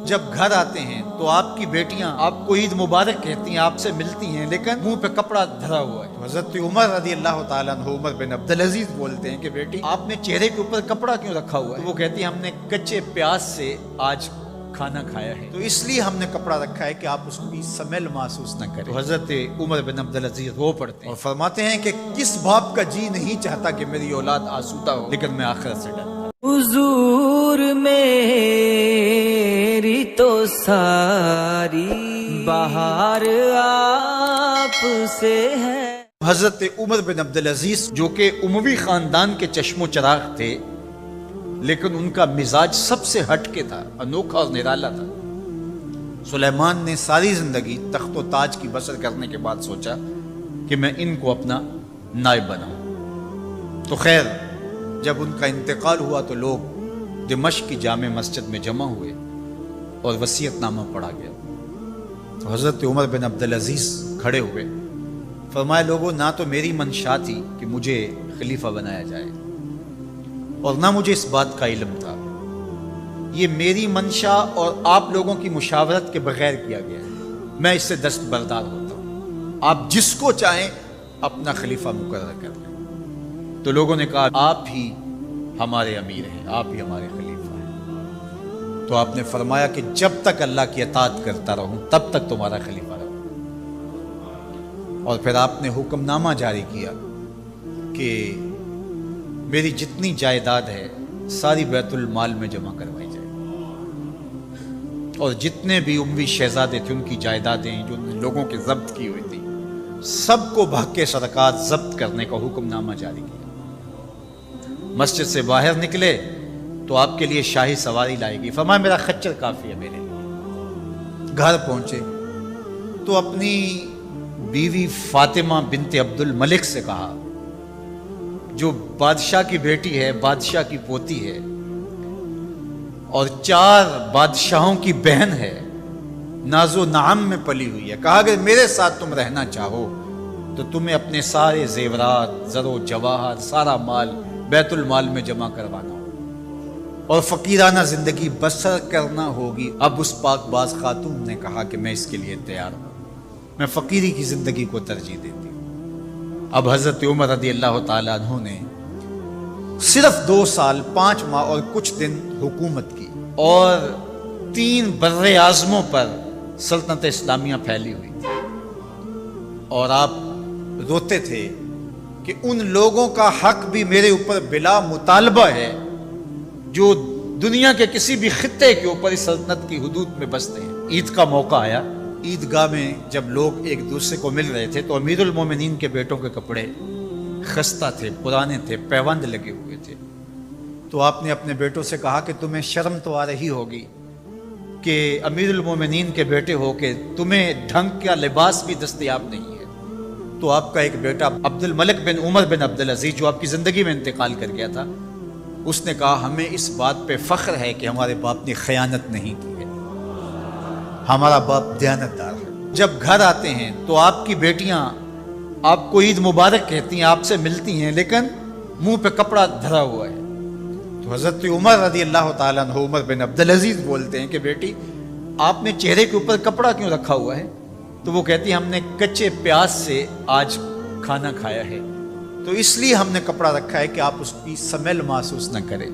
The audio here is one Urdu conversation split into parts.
جب گھر آتے ہیں تو آپ کی بیٹیاں آپ کو عید مبارک کہتی ہیں، آپ سے ملتی ہیں، لیکن منہ پہ کپڑا دھرا ہوا ہے۔ حضرت عمر رضی اللہ تعالیٰ عنہ، عمر بن عبدالعزیز بولتے ہیں کہ بیٹی آپ نے چہرے کے اوپر کپڑا کیوں رکھا ہوا ہے؟ تو وہ کہتی ہیں ہم نے کچے پیاز سے آج کھانا کھایا ہے، تو اس لیے ہم نے کپڑا رکھا ہے کہ آپ اس کی سمیل محسوس نہ کریں۔ تو حضرت عمر بن عبدالعزیز رو پڑتے ہیں اور فرماتے ہیں کہ کس باپ کا جی نہیں چاہتا کہ میری اولاد آسودہ ہو، لیکن میں آخرت سے ڈرتا ہوں۔ حضور میری تو ساری بہار آپ سے ہے۔ حضرت عمر بن عبدالعزیز جو کہ اموی خاندان کے چشم و چراغ تھے، لیکن ان کا مزاج سب سے ہٹ کے تھا، انوکھا اور نرالا تھا۔ سلیمان نے ساری زندگی تخت و تاج کی بسر کرنے کے بعد سوچا کہ میں ان کو اپنا نائب بناؤں۔ تو خیر جب ان کا انتقال ہوا تو لوگ دمشق کی جامع مسجد میں جمع ہوئے اور وصیت نامہ پڑھا گیا۔ تو حضرت عمر بن عبدالعزیز کھڑے ہوئے، فرمایا لوگوں، نہ تو میری منشا تھی کہ مجھے خلیفہ بنایا جائے اور نہ مجھے اس بات کا علم تھا، یہ میری منشا اور آپ لوگوں کی مشاورت کے بغیر کیا گیا ہے، میں اس سے دستبردار ہوتا ہوں، آپ جس کو چاہیں اپنا خلیفہ مقرر کر لیں۔ تو لوگوں نے کہا آپ ہی ہمارے امیر ہیں، آپ ہی ہمارے خلیفہ ہیں۔ تو آپ نے فرمایا کہ جب تک اللہ کی اطاعت کرتا رہوں تب تک تمہارا خلیفہ رہوں۔ اور پھر آپ نے حکم نامہ جاری کیا کہ میری جتنی جائیداد ہے ساری بیت المال میں جمع کروائی جائے، اور جتنے بھی اموی شہزادے تھے ان کی جائیدادیں جو لوگوں کے ضبط کی ہوئی تھی سب کو بھاگ سرکار ضبط کرنے کا حکم نامہ جاری کیا۔ مسجد سے باہر نکلے تو آپ کے لیے شاہی سواری لائے گی، فرمایا میرا خچر کافی ہے میرے لیے۔ گھر پہنچے تو اپنی بیوی فاطمہ بنت عبد الملک سے کہا، جو بادشاہ کی بیٹی ہے، بادشاہ کی پوتی ہے اور 4 بادشاہوں کی بہن ہے، ناز و نعم میں پلی ہوئی ہے، کہا کہ میرے ساتھ تم رہنا چاہو تو تمہیں اپنے سارے زیورات، زر و جواہر، سارا مال بیت المال میں جمع کروانا ہوگا اور فقیرانہ زندگی بسر کرنا ہوگی۔ اب اس پاک باز خاتون نے کہا کہ میں اس کے لیے تیار ہوں، میں فقیری کی زندگی کو ترجیح دیتی ہوں۔ اب حضرت عمر رضی اللہ تعالیٰ عنہ نے صرف 2 سال 5 ماہ اور کچھ دن حکومت کی، اور 3 بر اعظموں پر سلطنت اسلامیہ پھیلی ہوئی تھی، اور آپ روتے تھے کہ ان لوگوں کا حق بھی میرے اوپر بلا مطالبہ ہے جو دنیا کے کسی بھی خطے کے اوپر اس سلطنت کی حدود میں بستے ہیں۔ عید کا موقع آیا، عیدگاہ میں جب لوگ ایک دوسرے کو مل رہے تھے تو امیر المومنین کے بیٹوں کے کپڑے خستہ تھے، پرانے تھے، پیوند لگے ہوئے تھے۔ تو آپ نے اپنے بیٹوں سے کہا کہ تمہیں شرم تو آ رہی ہوگی کہ امیر المومنین کے بیٹے ہو کے تمہیں ڈھنگ کا لباس بھی دستیاب نہیں ہے۔ تو آپ کا ایک بیٹا عبد الملک بن عمر بن عبدالعزیز جو آپ کی زندگی میں انتقال کر گیا تھا، اس نے کہا ہمیں اس بات پہ فخر ہے کہ ہمارے باپ نے خیانت نہیں کی ہے، ہمارا باپ دیانتدار ہے۔ جب گھر آتے ہیں تو آپ کی بیٹیاں آپ کو عید مبارک کہتی ہیں، آپ سے ملتی ہیں، لیکن منہ پہ کپڑا دھرا ہوا ہے۔ تو حضرت عمر رضی اللہ تعالیٰ عنہ، عمر بن عبدالعزیز بولتے ہیں کہ بیٹی آپ نے چہرے کے اوپر کپڑا کیوں رکھا ہوا ہے؟ تو وہ کہتی ہم نے کچے پیاز سے آج کھانا کھایا ہے، تو اس لیے ہم نے کپڑا رکھا ہے کہ آپ اس کی سمیل محسوس نہ کریں۔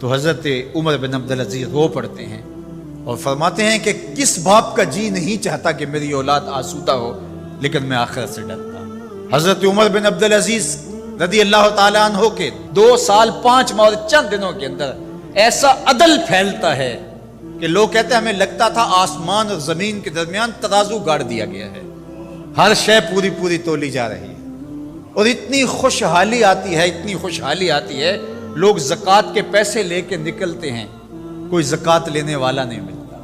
تو حضرت عمر بن عبدالعزیز رو پڑتے ہیں اور فرماتے ہیں کہ کس باپ کا جی نہیں چاہتا کہ میری اولاد آسودہ ہو، لیکن میں آخرت سے ڈرتا ہوں۔ حضرت عمر بن عبدالعزیز رضی اللہ تعالیٰ عنہ کے 2 سال 5 ماہ اور چند دنوں کے اندر ایسا عدل پھیلتا ہے کہ لوگ کہتے ہیں ہمیں لگتا تھا آسمان اور زمین کے درمیان ترازو گاڑ دیا گیا ہے، ہر شے پوری پوری تولی جا رہی ہے، اور اتنی خوشحالی آتی ہے، اتنی خوشحالی آتی ہے، لوگ زکوٰۃ کے پیسے لے کے نکلتے ہیں، کوئی زکوٰۃ لینے والا نہیں ملتا۔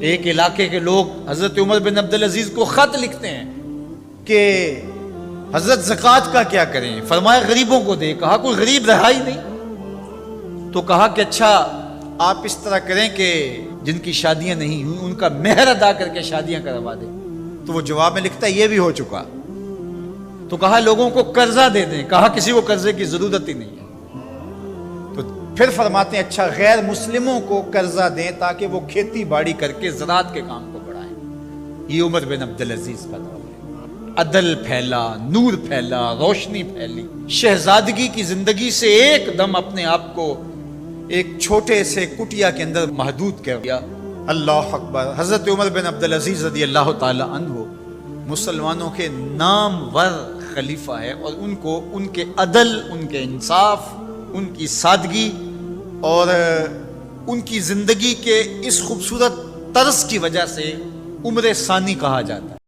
ایک علاقے کے لوگ حضرت عمر بن عبدالعزیز کو خط لکھتے ہیں کہ حضرت زکوٰۃ کا کیا کریں؟ فرمایا غریبوں کو دے۔ کہا کوئی غریب رہا ہی نہیں، تو کہا کہ اچھا آپ اس طرح کریں کہ جن کی شادیاں نہیں ہوئی ان کا مہر ادا کر کے شادیاں کروا دیں۔ تو وہ جواب میں لکھتا ہے یہ بھی ہو چکا۔ تو کہا لوگوں کو قرضہ دے دیں۔ کہا کسی کو قرضے کی ضرورت ہی نہیں ہے۔ تو پھر فرماتے ہیں اچھا غیر مسلموں کو قرضہ دیں تاکہ وہ کھیتی باڑی کر کے زراعت کے کام کو بڑھائیں۔ یہ عمر بن عبدالعزیز کا دور ہے۔ عدل پھیلا، نور پھیلا، روشنی پھیلی۔ شہزادگی کی زندگی سے ایک دم اپنے آپ کو ایک چھوٹے سے کٹیا کے اندر محدود کر دیا۔ اللہ اکبر۔ حضرت عمر بن عبدالعزیز رضی اللہ تعالی عنہ مسلمانوں کے نامور خلیفہ ہے، اور ان کو ان کے عدل، ان کے انصاف، ان کی سادگی اور ان کی زندگی کے اس خوبصورت طرز کی وجہ سے عمر ثانی کہا جاتا ہے۔